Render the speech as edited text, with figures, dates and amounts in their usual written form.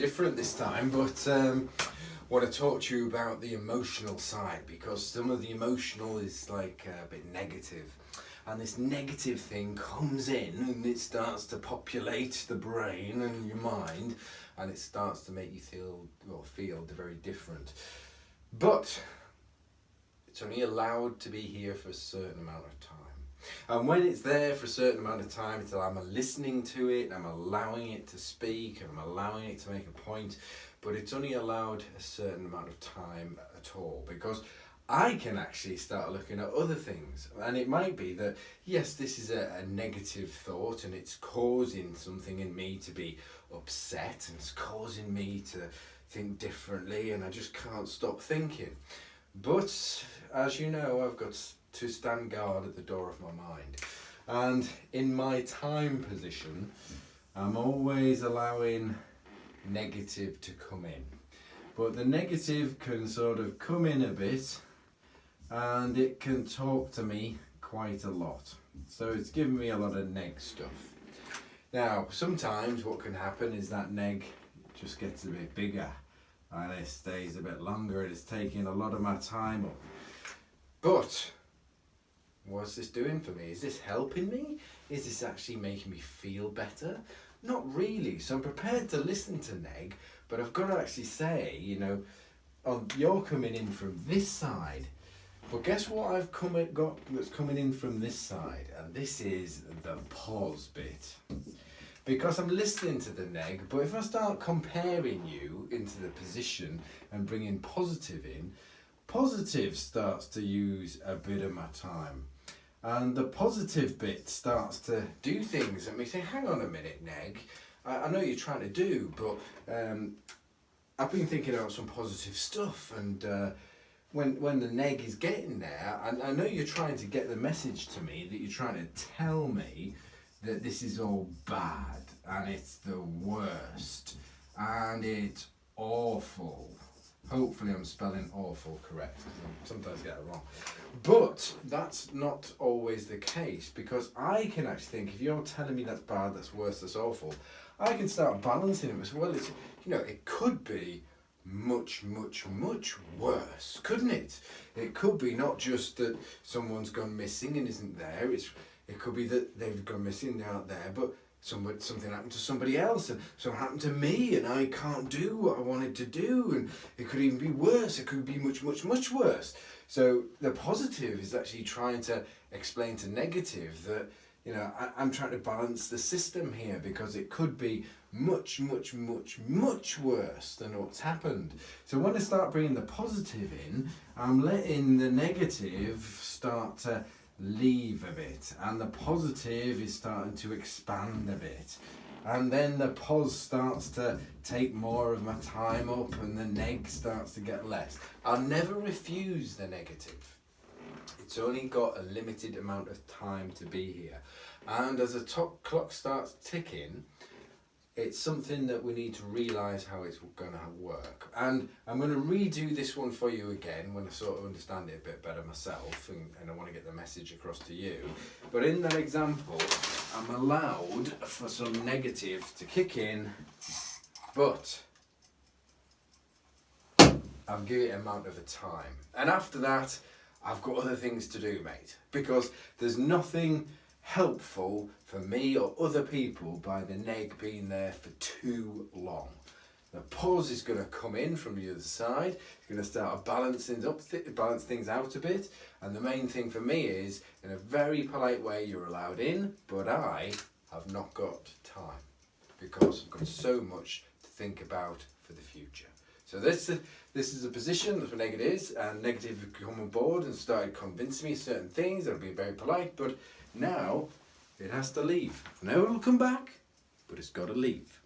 different this time, but want to talk to you about the emotional side, because some of the emotional is like a bit negative, and this negative thing comes in and it starts to populate the brain and your mind, and it starts to make you feel very different. But it's only allowed to be here for a certain amount of time. And when it's there for a certain amount of time, I'm listening to it, I'm allowing it to speak, I'm allowing it to make a point, but it's only allowed a certain amount of time at all, because I can actually start looking at other things. And it might be that, yes, this is a negative thought and it's causing something in me to be upset and it's causing me to think differently, and I just can't stop thinking. But as you know, I've got to stand guard at the door of my mind, and in my time position I'm always allowing negative to come in, but the negative can sort of come in a bit and it can talk to me quite a lot, so it's giving me a lot of neg stuff. Now sometimes what can happen is that neg just gets a bit bigger and it stays a bit longer, and it's taking a lot of my time up. But what's this doing for me? Is this helping me? Is this actually making me feel better? Not really. So I'm prepared to listen to neg, but I've got to actually say, you're coming in from this side, but guess what I've got that's coming in from this side? And this is the pause bit. Because I'm listening to the neg, but if I start comparing you into the position and bringing positive in, positive starts to use a bit of my time. And the positive bit starts to do things and we say, hang on a minute, neg, I know you're trying to do, but I've been thinking about some positive stuff, and when the neg is getting there, and I know you're trying to get the message to me, that you're trying to tell me that this is all bad and it's the worst and it's awful. Hopefully I'm spelling awful correct, sometimes I get it wrong. But that's not always the case, because I can actually think, if you're telling me that's bad, that's worse, that's awful, I can start balancing it as well. It's, it could be much, much, much worse, couldn't it? It could be not just that someone's gone missing and isn't there, it could be that they've gone missing, they aren't there, but something happened to somebody else, and something happened to me, and I can't do what I wanted to do, and it could even be worse. It could be much, much, much worse. So the positive is actually trying to explain to negative that, I'm trying to balance the system here, because it could be much, much, much, much worse than what's happened. So when I start bringing the positive in, I'm letting the negative start to leave a bit, and the positive is starting to expand a bit, and then the pos starts to take more of my time up and the neg starts to get less. I'll never refuse the negative. It's only got a limited amount of time to be here, and as the clock starts ticking, it's something that we need to realise how it's going to work. And I'm going to redo this one for you again when I sort of understand it a bit better myself, and I want to get the message across to you. But in that example, I'm allowed for some negative to kick in, but I'll give it an amount of a time. And after that, I've got other things to do, mate, because there's nothing helpful for me or other people by the neg being there for too long. The pause is going to come in from the other side. It's going to start balance things out a bit, and the main thing for me is, in a very polite way, you're allowed in, but I have not got time, because I've got so much to think about for the future. So this is a position, that's what negative is, and negative have come on board and started convincing me certain things. I'll be very polite, but now it has to leave. Now it'll come back, but it's got to leave.